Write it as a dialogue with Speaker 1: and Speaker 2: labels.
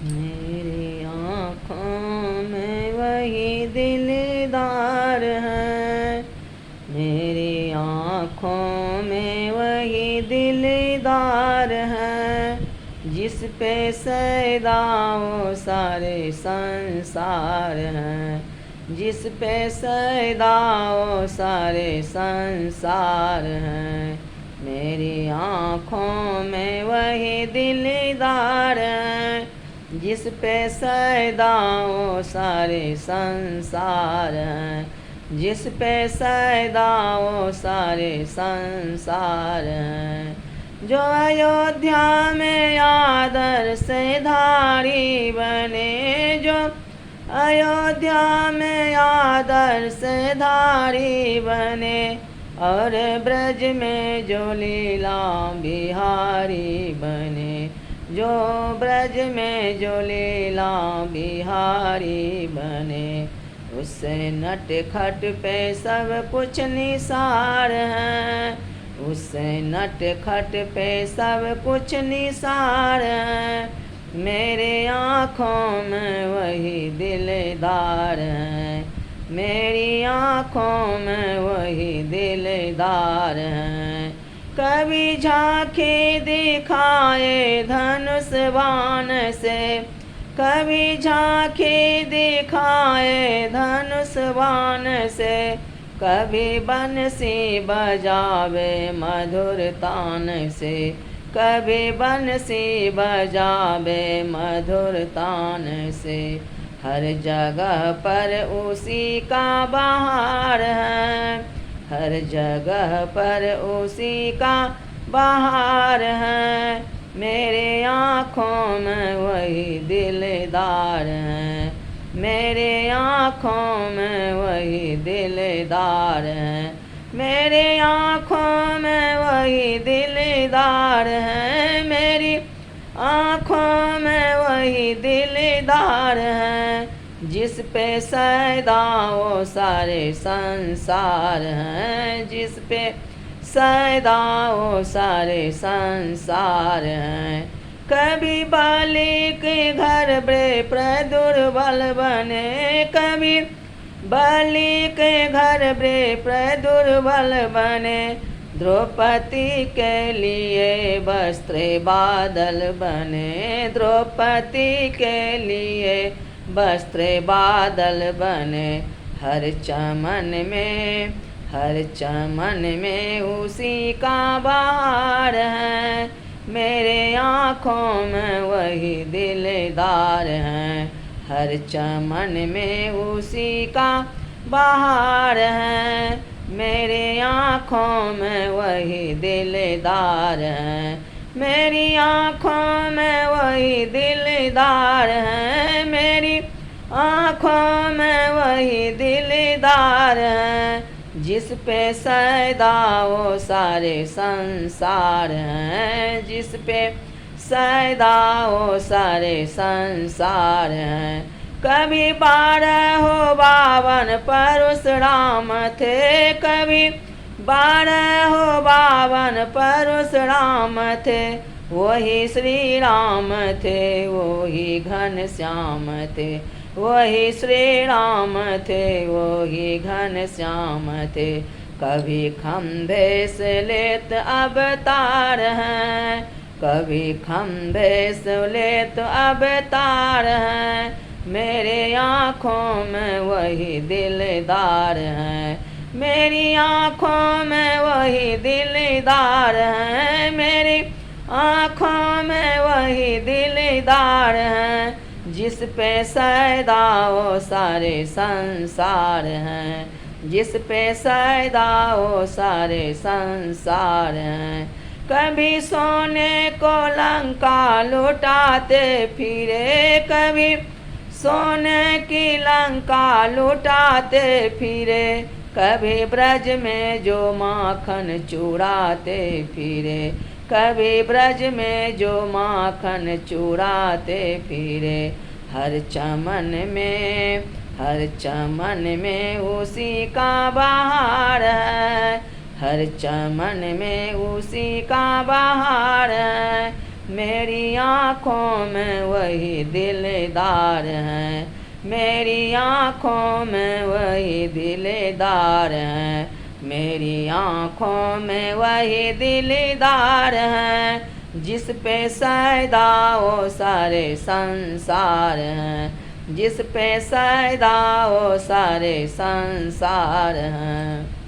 Speaker 1: मेरी आँखों में वही दिलदार है, मेरी आँखों में वही दिलदार है, जिस पे सैदाओ सारे संसार हैं, जिस पे सैदाओ सारे संसार हैं। मेरी आँखों में वही दिलदार है, जिस पे सैदाओ सारे संसार हैं, जिस पे सैदाओ सारे संसार हैं। जो अयोध्या में आदर्श धारी बने, जो अयोध्या में आदर्श धारी बने, और ब्रज में जो लीला बिहारी बने, जो ब्रज में जो लीला बिहारी बने, उससे नट खट पे सब कुछ निसार है, उससे नट खट पे सब कुछ निसार है। मेरे आँखों में वही दिलदार है, मेरी आँखों में वही दिलदार है। कभी झांकी दिखाए धनुष बाण से, कभी झांकी दिखाए धनुष बाण से, कभी बंसी बजावे मधुर तान से, कभी बंसी बजावे मधुर तान से। हर जगह पर उसी का बहार है, हर जगह पर उसी का बहार है। मेरे आँखों में वही दिलदार है, मेरे आँखों में वही दिलदार है, मेरे आँखों में वही दिलदार है, मेरी आँखों में वही दिलदार है। जिस पे सैदाओ सारे संसार हैं, जिस पे सैदाओ सारे संसार हैं। कभी बाली के घर बड़े प्रदुर्बल बने, कभी बाली के घर बड़े प्रदुर्बल बने, द्रौपदी के लिए वस्त्र बादल बने, द्रौपदी के लिए वस्त्र बादल बने। हर चमन में, हर चमन में उसी का बहार है, मेरे आँखों में वही दिलदार है। हर चमन में उसी का बहार है, मेरे आँखों में वही दिलदार है, मेरी आँखों में वही दिलदार है, मेरी आँखों में वही दिलदार है। जिस पे सैदाओ सारे संसार हैं, जिस पे सैदाओ सारे संसार हैं। कभी 12 परशुराम थे, कभी 12 परशुराम थे, वही श्री राम थे, वही घनश्याम थे, वही श्री राम थे, वही घनश्याम थे। कभी खम्भे से लेत अवतार हैं, कभी खम्भे से लेत अवतार हैं, मेरे आँखों में वही दिलदार है, मेरी आँखों में वही दिलदार है, मेरी आँखों में वही दिलदार है। जिस पे सैदाओ सारे संसार हैं, जिस पे सैदाओ सारे संसार हैं। कभी सोने को लंका लुटाते फिरे, कभी सोने की लंका लुटाते फिरे, कभी ब्रज में जो माखन चुराते फिरे, कभी ब्रज में जो माखन चुराते फिरे। हर चमन में, हर चमन में उसी का बहार है, हर चमन में उसी का बहार है, मेरी आँखों में वही दिलदार हैं, मेरी आँखों में वही दिलदार हैं, मेरी आँखों में वही दिलदार हैं, जिस पे सैदा वो सारे संसार हैं, जिस पे सैदा वो सारे संसार हैं।